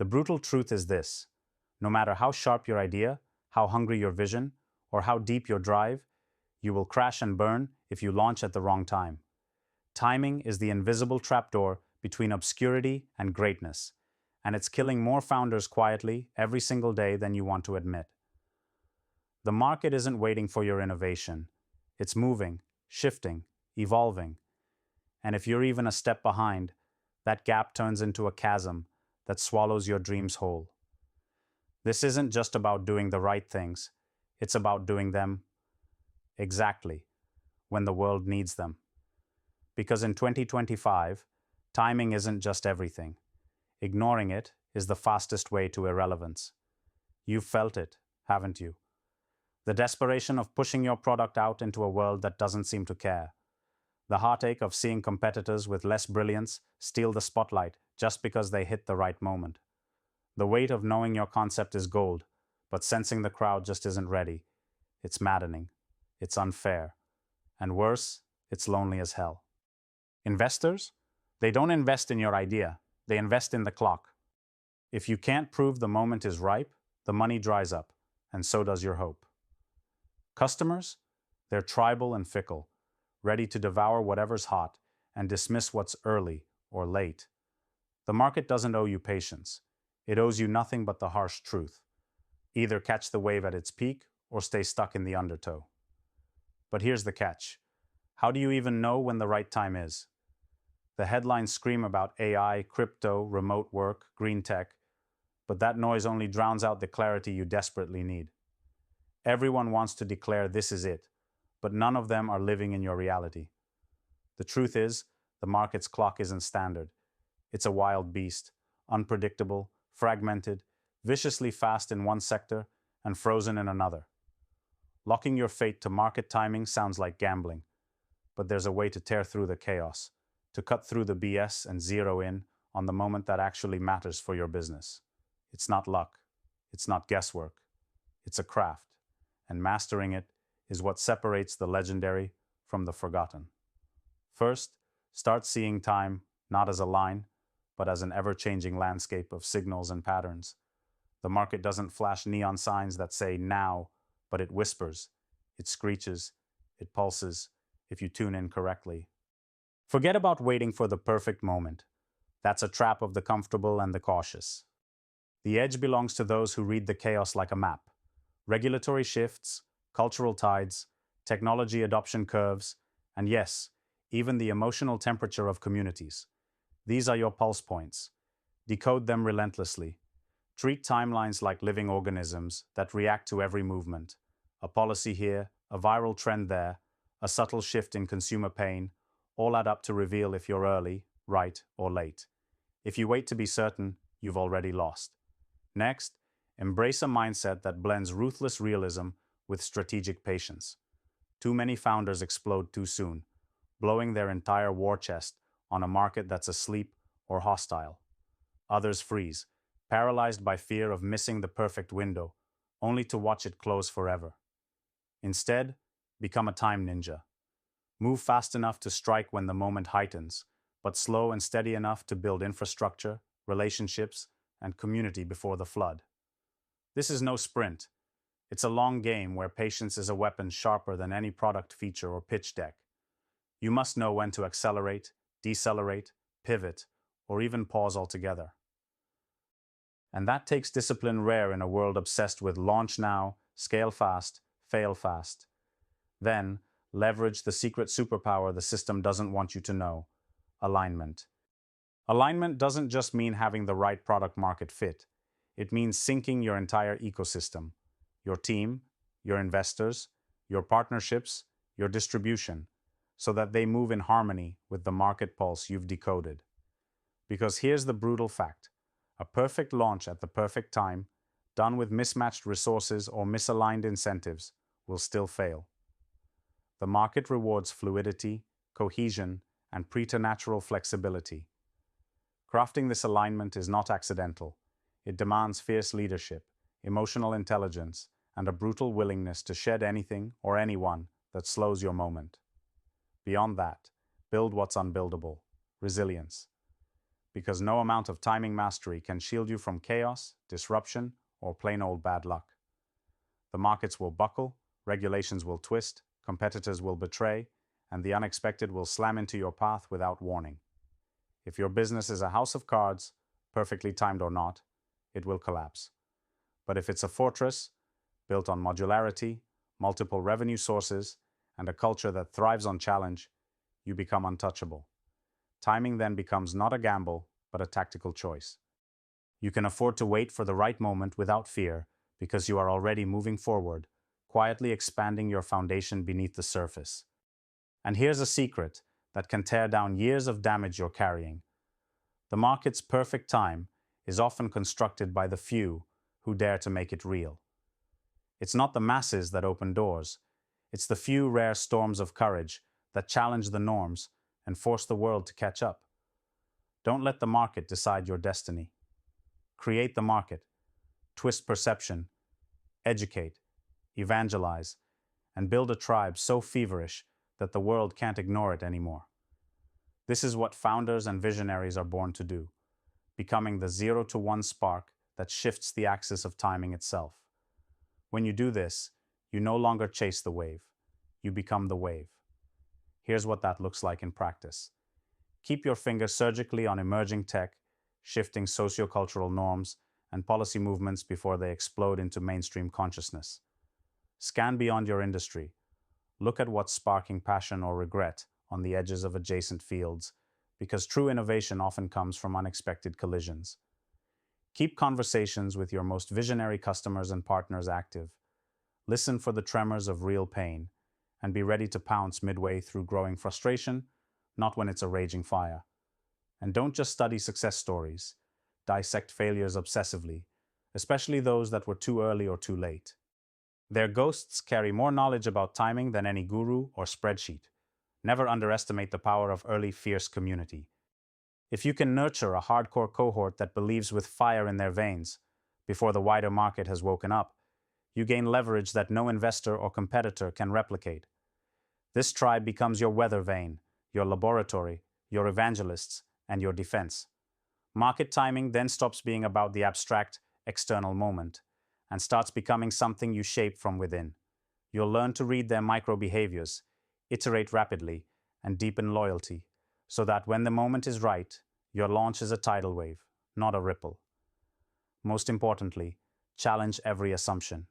The brutal truth is this: no matter how sharp your idea, how hungry your vision, or how deep your drive, you will crash and burn if you launch at the wrong time. Timing is the invisible trapdoor between obscurity and greatness, and it's killing more founders quietly every single day than you want to admit. The market isn't waiting for your innovation. It's moving, shifting, evolving. And if you're even a step behind, that gap turns into a chasm that swallows your dreams whole. This isn't just about doing the right things, it's about doing them exactly when the world needs them. Because in 2025, timing isn't just everything. Ignoring it is the fastest way to irrelevance. You've felt it, haven't you? The desperation of pushing your product out into a world that doesn't seem to care. The heartache of seeing competitors with less brilliance steal the spotlight just because they hit the right moment. The weight of knowing your concept is gold, but sensing the crowd just isn't ready. It's maddening. It's unfair. And worse, it's lonely as hell. Investors? They don't invest in your idea. They invest in the clock. If you can't prove the moment is ripe, the money dries up, and so does your hope. Customers? They're tribal and fickle, ready to devour whatever's hot and dismiss what's early or late. The market doesn't owe you patience. It owes you nothing but the harsh truth. Either catch the wave at its peak or stay stuck in the undertow. But here's the catch. How do you even know when the right time is? The headlines scream about AI, crypto, remote work, green tech, but that noise only drowns out the clarity you desperately need. Everyone wants to declare this is it, but none of them are living in your reality. The truth is, the market's clock isn't standard. It's a wild beast, unpredictable, fragmented, viciously fast in one sector and frozen in another. Locking your fate to market timing sounds like gambling, but there's a way to tear through the chaos, to cut through the BS and zero in on the moment that actually matters for your business. It's not luck. It's not guesswork. It's a craft, and mastering it is what separates the legendary from the forgotten. First, start seeing time not as a line, but as an ever-changing landscape of signals and patterns. The market doesn't flash neon signs that say now, but it whispers, it screeches, it pulses, if you tune in correctly. Forget about waiting for the perfect moment. That's a trap of the comfortable and the cautious. The edge belongs to those who read the chaos like a map. Regulatory shifts, cultural tides, technology adoption curves, and yes, even the emotional temperature of communities. These are your pulse points. Decode them relentlessly. Treat timelines like living organisms that react to every movement. A policy here, a viral trend there, a subtle shift in consumer pain, all add up to reveal if you're early, right, or late. If you wait to be certain, you've already lost. Next, embrace a mindset that blends ruthless realism with strategic patience. Too many founders explode too soon, blowing their entire war chest on a market that's asleep or hostile. Others freeze, paralyzed by fear of missing the perfect window, only to watch it close forever. Instead, become a time ninja. Move fast enough to strike when the moment heightens, but slow and steady enough to build infrastructure, relationships, and community before the flood. This is no sprint. It's a long game where patience is a weapon sharper than any product feature or pitch deck. You must know when to accelerate, decelerate, pivot, or even pause altogether. And that takes discipline rare in a world obsessed with launch now, scale fast, fail fast. Then, leverage the secret superpower the system doesn't want you to know: alignment. Alignment doesn't just mean having the right product market fit. It means syncing your entire ecosystem, your team, your investors, your partnerships, your distribution, so that they move in harmony with the market pulse you've decoded. Because here's the brutal fact: a perfect launch at the perfect time, done with mismatched resources or misaligned incentives, will still fail. The market rewards fluidity, cohesion, and preternatural flexibility. Crafting this alignment is not accidental. It demands fierce leadership, emotional intelligence, and a brutal willingness to shed anything or anyone that slows your moment. Beyond that, build what's unbuildable: resilience. because no amount of timing mastery can shield you from chaos, disruption, or plain old bad luck. The markets will buckle, regulations will twist, competitors will betray, and the unexpected will slam into your path without warning. If your business is a house of cards, perfectly timed or not, it will collapse. But if it's a fortress, built on modularity, multiple revenue sources, and a culture that thrives on challenge, you become untouchable. Timing then becomes not a gamble, but a tactical choice. You can afford to wait for the right moment without fear because you are already moving forward, quietly expanding your foundation beneath the surface. And here's a secret that can tear down years of damage you're carrying. The market's perfect time is often constructed by the few who dare to make it real. It's not the masses that open doors, it's the few rare storms of courage that challenge the norms and force the world to catch up. Don't let the market decide your destiny. Create the market, twist perception, educate, evangelize, and build a tribe so feverish that the world can't ignore it anymore. This is what founders and visionaries are born to do, becoming the 0 to 1 spark that shifts the axis of timing itself. When you do this, you no longer chase the wave, you become the wave. Here's what that looks like in practice. Keep your finger surgically on emerging tech, shifting sociocultural norms and policy movements before they explode into mainstream consciousness. Scan beyond your industry. Look at what's sparking passion or regret on the edges of adjacent fields, because true innovation often comes from unexpected collisions. Keep conversations with your most visionary customers and partners active. Listen for the tremors of real pain, and be ready to pounce midway through growing frustration, not when it's a raging fire. And don't just study success stories. Dissect failures obsessively, especially those that were too early or too late. Their ghosts carry more knowledge about timing than any guru or spreadsheet. Never underestimate the power of early, fierce community. If you can nurture a hardcore cohort that believes with fire in their veins before the wider market has woken up, you gain leverage that no investor or competitor can replicate. This tribe becomes your weather vane, your laboratory, your evangelists, and your defense. Market timing then stops being about the abstract, external moment and starts becoming something you shape from within. You'll learn to read their micro-behaviors, iterate rapidly, and deepen loyalty, so that when the moment is right, your launch is a tidal wave, not a ripple. Most importantly, challenge every assumption.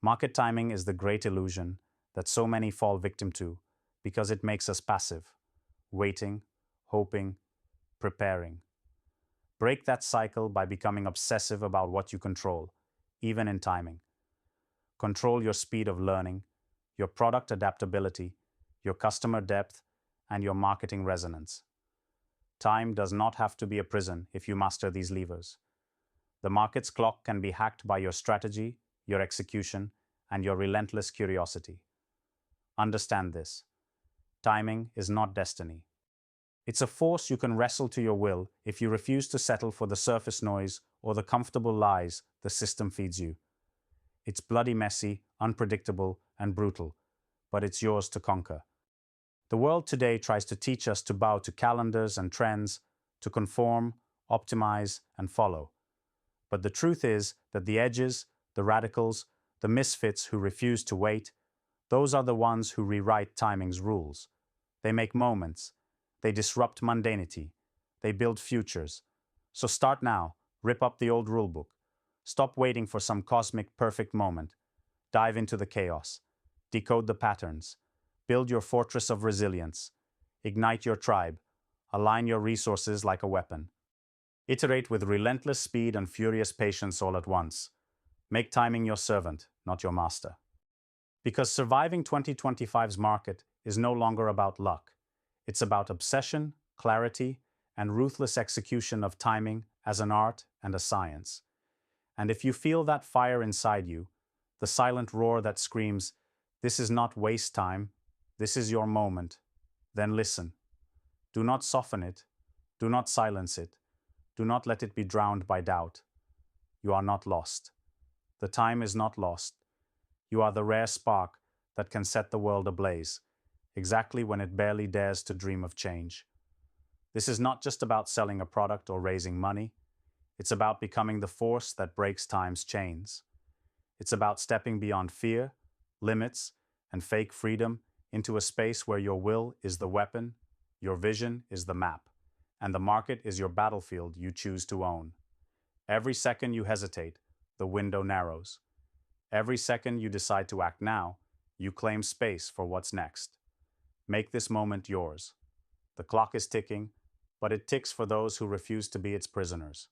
Market timing is the great illusion that so many fall victim to because it makes us passive, waiting, hoping, preparing. Break that cycle by becoming obsessive about what you control, even in timing. Control your speed of learning, your product adaptability, your customer depth, and your marketing resonance. Time does not have to be a prison if you master these levers. The market's clock can be hacked by your strategy, your execution, and your relentless curiosity. Understand this. Timing is not destiny. It's a force you can wrestle to your will if you refuse to settle for the surface noise or the comfortable lies the system feeds you. It's bloody messy, unpredictable, and brutal, but it's yours to conquer. The world today tries to teach us to bow to calendars and trends, to conform, optimize, and follow. But the truth is that the edges, the radicals, the misfits who refuse to wait, those are the ones who rewrite timing's rules. They make moments. They disrupt mundanity. They build futures. So start now. Rip up the old rulebook. Stop waiting for some cosmic perfect moment. Dive into the chaos. Decode the patterns. Build your fortress of resilience. Ignite your tribe. Align your resources like a weapon. Iterate with relentless speed and furious patience all at once. Make timing your servant, not your master. Because surviving 2025's market is no longer about luck. It's about obsession, clarity, and ruthless execution of timing as an art and a science. And if you feel that fire inside you, the silent roar that screams, "This is not waste time, this is your moment," then listen. Do not soften it. Do not silence it. Do not let it be drowned by doubt. You are not lost. The time is not lost. You are the rare spark that can set the world ablaze, exactly when it barely dares to dream of change. This is not just about selling a product or raising money. It's about becoming the force that breaks time's chains. It's about stepping beyond fear, limits, and fake freedom into a space where your will is the weapon, your vision is the map, and the market is your battlefield you choose to own. Every second you hesitate, the window narrows. Every second you decide to act now, you claim space for what's next. Make this moment yours. The clock is ticking, but it ticks for those who refuse to be its prisoners.